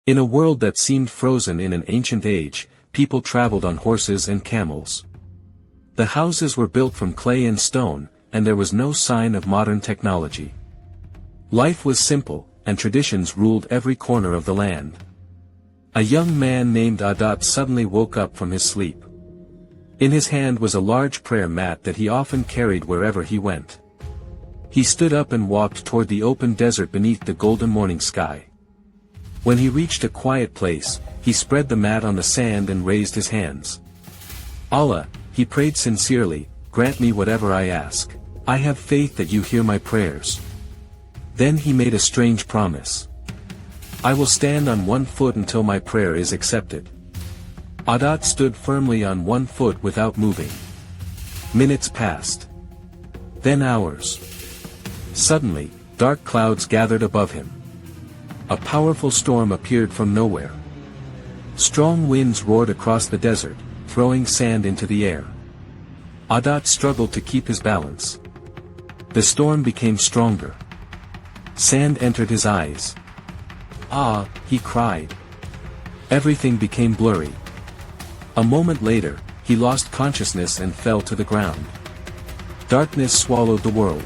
In a world that seemed frozen in an ancient age, people traveled on horses and camels. The houses were built from clay and stone, and there was no sign of modern technology. Life was simple, and traditions ruled every corner of the land. A young man named Adat suddenly woke up from his sleep. In his hand was a large prayer mat that he often carried wherever he went. He stood up and walked toward the open desert beneath the golden morning sky. When he reached a quiet place, he spread the mat on the sand and raised his hands. Allah, he prayed sincerely, grant me whatever I ask. I have faith that you hear my prayers. Then he made a strange promise. I will stand on one foot until my prayer is accepted. Adat stood firmly on one foot without moving. Minutes passed. Then hours. Suddenly, dark clouds gathered above him. A powerful storm appeared from nowhere. Strong winds roared across the desert, throwing sand into the air. Adat struggled to keep his balance. The storm became stronger. Sand entered his eyes. Ah, he cried. Everything became blurry. A moment later, he lost consciousness and fell to the ground. Darkness swallowed the world.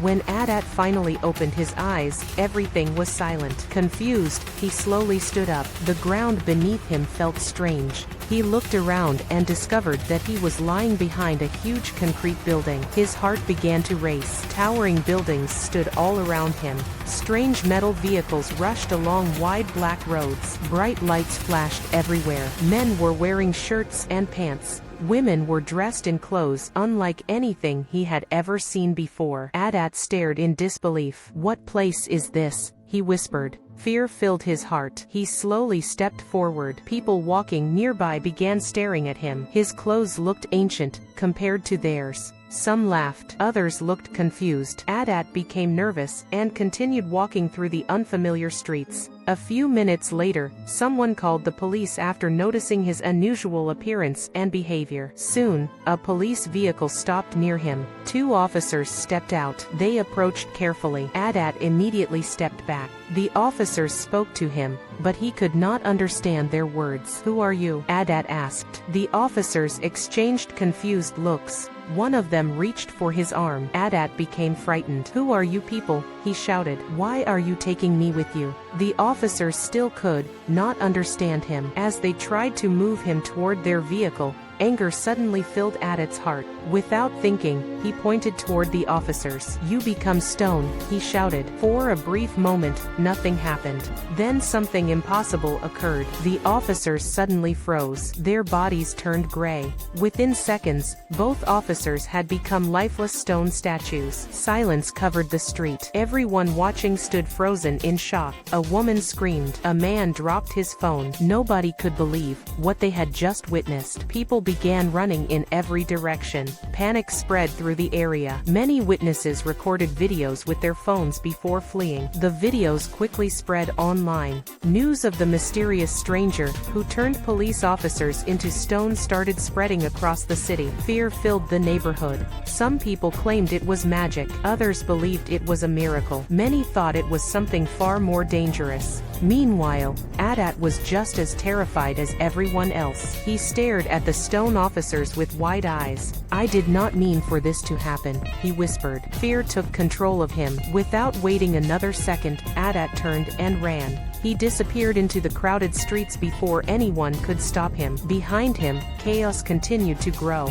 When Adat finally opened his eyes, everything was silent. Confused, he slowly stood up. The ground beneath him felt strange. He looked around and discovered that he was lying behind a huge concrete building. His heart began to race. Towering buildings stood all around him. Strange metal vehicles rushed along wide black roads. Bright lights flashed everywhere. Men were wearing shirts and pants. Women were dressed in clothes unlike anything he had ever seen before. Adat stared in disbelief. What place is this? He whispered. Fear filled his heart. He slowly stepped forward. People walking nearby began staring at him. His clothes looked ancient, compared to theirs. Some laughed, others looked confused. Adat became nervous, and continued walking through the unfamiliar streets. A few minutes later, someone called the police after noticing his unusual appearance and behavior. Soon, a police vehicle stopped near him. Two officers stepped out. They approached carefully. Adat immediately stepped back. The officers spoke to him, but he could not understand their words. Who are you? Adat asked. The officers exchanged confused looks. One of them reached for his arm. Adat became frightened. Who are you people? He shouted. Why are you taking me with you? The officers still could not understand him. As they tried to move him toward their vehicle, anger suddenly filled Adat's heart. Without thinking, he pointed toward the officers. You become stone, he shouted. For a brief moment, nothing happened. Then something impossible occurred. The officers suddenly froze. Their bodies turned gray. Within seconds, both officers had become lifeless stone statues. Silence covered the street. Everyone watching stood frozen in shock. A woman screamed. A man dropped his phone. Nobody could believe what they had just witnessed. People began running in every direction. Panic spread through the area. Many witnesses recorded videos with their phones before fleeing. The videos quickly spread online. News of the mysterious stranger, who turned police officers into stone, started spreading across the city. Fear filled the neighborhood. Some people claimed it was magic. Others believed it was a miracle. Many thought it was something far more dangerous. Meanwhile, Adat was just as terrified as everyone else. He stared at the stone officers with wide eyes. I did not mean for this to happen, he whispered. Fear took control of him. Without waiting another second, Adat turned and ran. He disappeared into the crowded streets before anyone could stop him. Behind him, chaos continued to grow.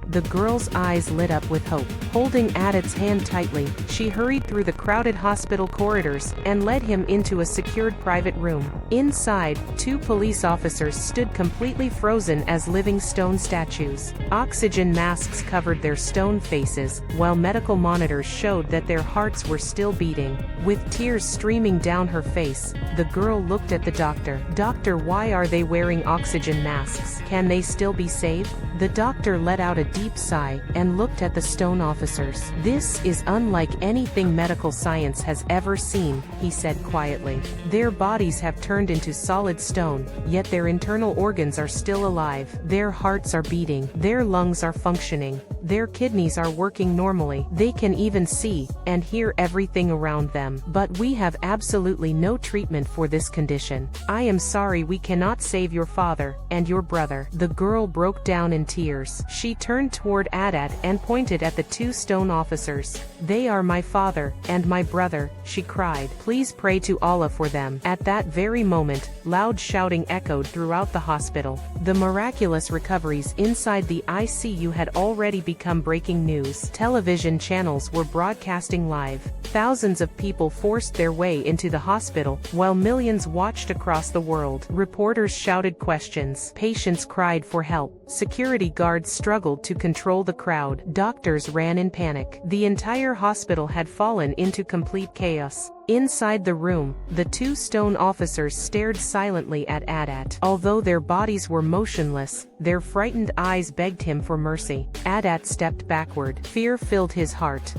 The girl's eyes lit up with hope. Holding Adat's hand tightly, she hurried through the crowded hospital corridors, and led him into a secured private room. Inside, two police officers stood completely frozen as living stone statues. Oxygen masks covered their stone faces, while medical monitors showed that their hearts were still beating. With tears streaming down her face, the girl looked at the doctor. Doctor, why are they wearing oxygen masks? Can they still be saved? The doctor let out a deep sigh, and looked at the stone officers. This is unlike anything medical science has ever seen, he said quietly. Their bodies have turned into solid stone, yet their internal organs are still alive. Their hearts are beating. Their lungs are functioning. Their kidneys are working normally. They can even see and hear everything around them. But we have absolutely no treatment for this condition. I am sorry, we cannot save your father and your brother." The girl broke down in tears. She turned toward Adat and pointed at the two stone officers. "They are my father and my brother," she cried. "Please pray to Allah for them." At that very moment, loud shouting echoed throughout the hospital. The miraculous recoveries inside the ICU had already become breaking news. Television channels were broadcasting live. Thousands of people forced their way into the hospital, while millions watched across the world. Reporters shouted questions. Patients cried for help. Security guards struggled to control the crowd. Doctors ran in panic. The entire hospital had fallen into complete chaos. Inside the room, the two stone officers stared silently at Adat. Although their bodies were motionless, their frightened eyes begged him for mercy. Adat stepped backward. Fear filled his heart.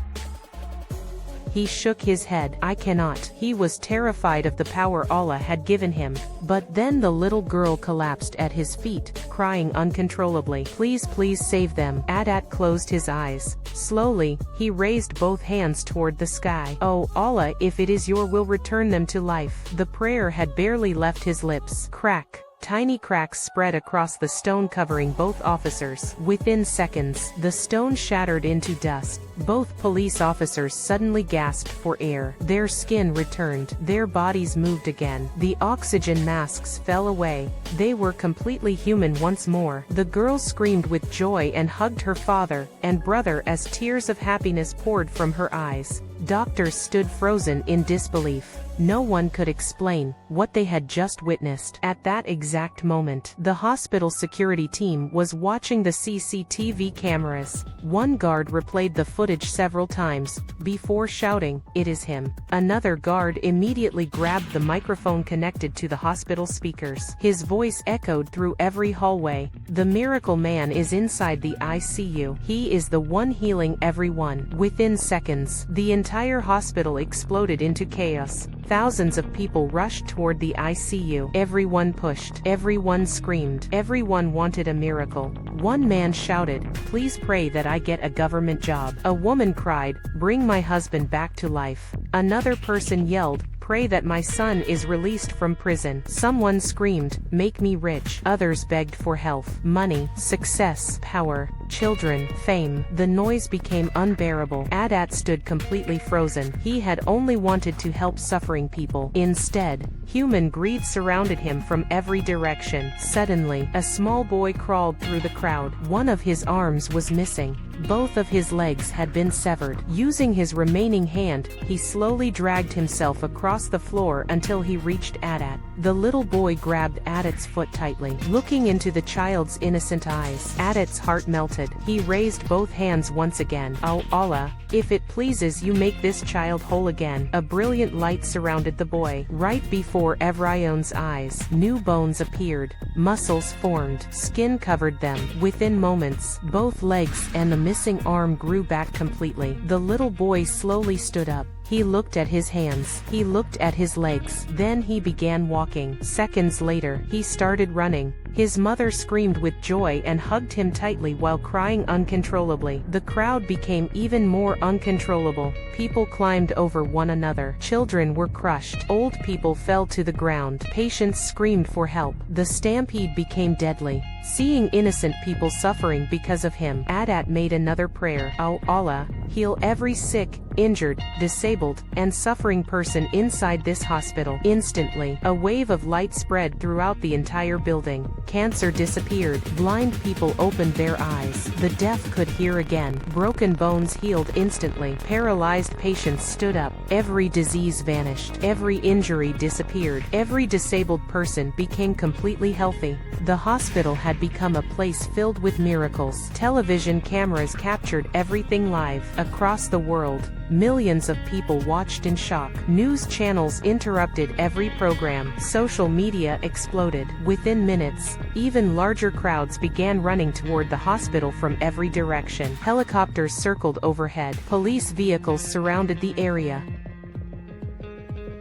He shook his head. "I cannot." He was terrified of the power Allah had given him. But then the little girl collapsed at his feet, crying uncontrollably. "Please, please save them." Adat closed his eyes. Slowly, he raised both hands toward the sky. "Oh, Allah, if it is your will, return them to life." The prayer had barely left his lips. Crack. Tiny cracks spread across the stone, covering both officers. Within seconds, the stone shattered into dust. Both police officers suddenly gasped for air. Their skin returned. Their bodies moved again. The oxygen masks fell away. They were completely human once more. The girl screamed with joy and hugged her father and brother as tears of happiness poured from her eyes. Doctors stood frozen in disbelief. No one could explain what they had just witnessed. At that exact moment, the hospital security team was watching the CCTV cameras. One guard replayed the footage several times before shouting, "It is him." Another guard immediately grabbed the microphone connected to the hospital speakers. His voice echoed through every hallway. "The miracle man is inside the ICU. He is the one healing everyone." Within seconds, the entire hospital exploded into chaos. Thousands of people rushed toward the ICU. Everyone pushed. Everyone screamed. Everyone wanted a miracle. One man shouted, "Please pray that I get a government job." A woman cried, "Bring my husband back to life." Another person yelled, "Pray that my son is released from prison." Someone screamed, "Make me rich." Others begged for health, money, success, power, children, fame. The noise became unbearable. Adat stood completely frozen. He had only wanted to help suffering people. Instead, human greed surrounded him from every direction. Suddenly, a small boy crawled through the crowd. One of his arms was missing. Both of his legs had been severed. Using his remaining hand, he slowly dragged himself across the floor until he reached Adat. The little boy grabbed Adat's foot tightly. Looking into the child's innocent eyes, Adat's heart melted. He raised both hands once again. "Oh Allah, if it pleases you, make this child whole again." A brilliant light surrounded the boy. Right before Evrion's eyes, new bones appeared. Muscles formed. Skin covered them. Within moments, both legs and the missing arm grew back completely. The little boy slowly stood up. He looked at his hands. He looked at his legs. Then he began walking. Seconds later, he started running. His mother screamed with joy and hugged him tightly while crying uncontrollably. The crowd became even more uncontrollable. People climbed over one another. Children were crushed. Old people fell to the ground. Patients screamed for help. The stampede became deadly. Seeing innocent people suffering because of him, Adat made another prayer. "Oh Allah, heal every sick, injured, disabled, and suffering person inside this hospital." Instantly, a wave of light spread throughout the entire building. Cancer disappeared. Blind people opened their eyes. The deaf could hear again. Broken bones healed instantly. Paralyzed patients stood up. Every disease vanished. Every injury disappeared. Every disabled person became completely healthy. The hospital had become a place filled with miracles. Television cameras captured everything live. Across the world, millions of people watched in shock. News channels interrupted every program. Social media exploded. Within minutes, even larger crowds began running toward the hospital from every direction. Helicopters circled overhead. Police vehicles surrounded the area.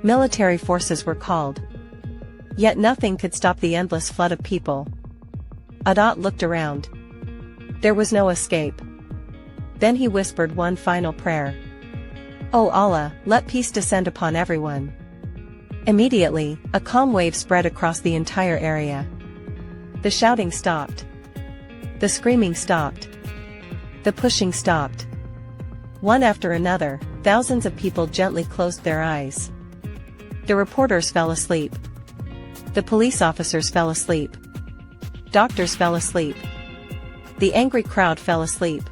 Military forces were called. Yet nothing could stop the endless flood of people. Adat looked around. There was no escape. Then he whispered one final prayer. "O Allah, let peace descend upon everyone." Immediately, a calm wave spread across the entire area. The shouting stopped. The screaming stopped. The pushing stopped. One after another, thousands of people gently closed their eyes. The reporters fell asleep. The police officers fell asleep. Doctors fell asleep. The angry crowd fell asleep.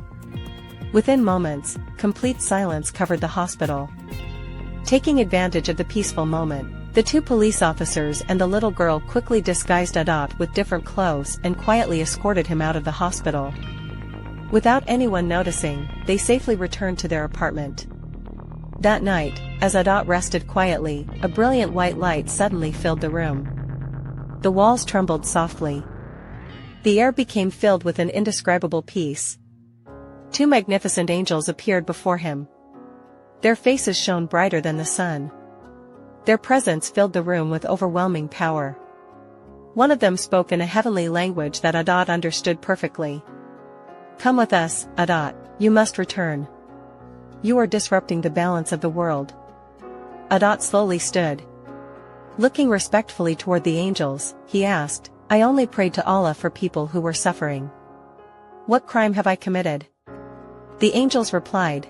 Within moments, complete silence covered the hospital. Taking advantage of the peaceful moment, the two police officers and the little girl quickly disguised Adat with different clothes and quietly escorted him out of the hospital. Without anyone noticing, they safely returned to their apartment. That night, as Adat rested quietly, a brilliant white light suddenly filled the room. The walls trembled softly. The air became filled with an indescribable peace. Two magnificent angels appeared before him. Their faces shone brighter than the sun. Their presence filled the room with overwhelming power. One of them spoke in a heavenly language that Adat understood perfectly. "Come with us, Adat, you must return. You are disrupting the balance of the world." Adat slowly stood. Looking respectfully toward the angels, he asked, "I only prayed to Allah for people who were suffering. What crime have I committed?" The angels replied,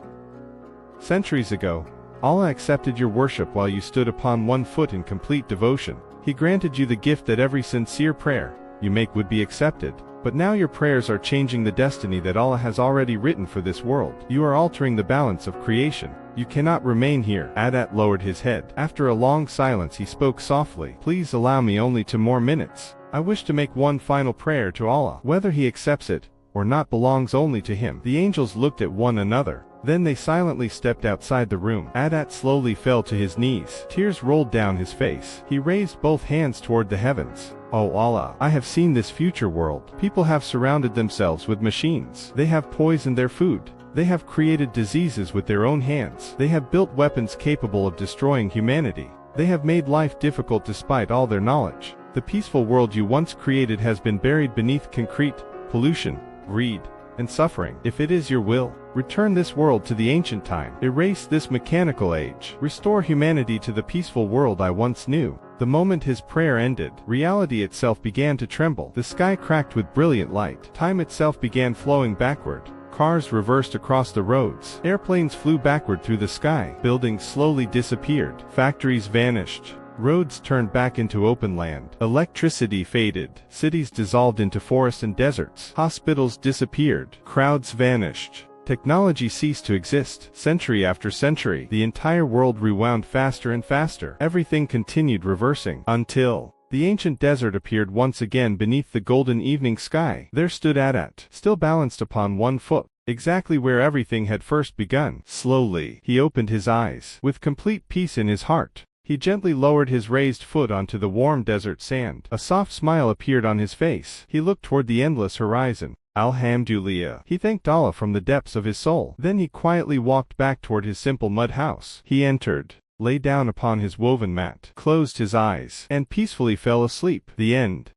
"Centuries ago, Allah accepted your worship while you stood upon one foot in complete devotion. He granted you the gift that every sincere prayer you make would be accepted. But now your prayers are changing the destiny that Allah has already written for this world. You are altering the balance of creation. You cannot remain here." Adat lowered his head. After a long silence he spoke softly, "Please allow me only 2 more minutes. I wish to make one final prayer to Allah. Whether he accepts it or not belongs only to him." The angels looked at one another. Then they silently stepped outside the room. Adat slowly fell to his knees. Tears rolled down his face. He raised both hands toward the heavens. "O Allah, I have seen this future world. People have surrounded themselves with machines. They have poisoned their food. They have created diseases with their own hands. They have built weapons capable of destroying humanity. They have made life difficult despite all their knowledge. The peaceful world you once created has been buried beneath concrete, pollution, greed, and suffering. If it is your will, return this world to the ancient time. Erase this mechanical age. Restore humanity to the peaceful world I once knew." The moment his prayer ended, reality itself began to tremble. The sky cracked with brilliant light. Time itself began flowing backward. Cars reversed across the roads. Airplanes flew backward through the sky. Buildings slowly disappeared. Factories vanished. Roads turned back into open land. Electricity faded. Cities dissolved into forests and deserts. Hospitals disappeared. Crowds vanished. Technology ceased to exist. Century after century, the entire world rewound faster and faster. Everything continued reversing, until the ancient desert appeared once again beneath the golden evening sky. There stood Adat, still balanced upon one foot, exactly where everything had first begun. Slowly, he opened his eyes. With complete peace in his heart, he gently lowered his raised foot onto the warm desert sand. A soft smile appeared on his face. He looked toward the endless horizon. Alhamdulillah. He thanked Allah from the depths of his soul. Then he quietly walked back toward his simple mud house. He entered, lay down upon his woven mat, closed his eyes, and peacefully fell asleep. The end.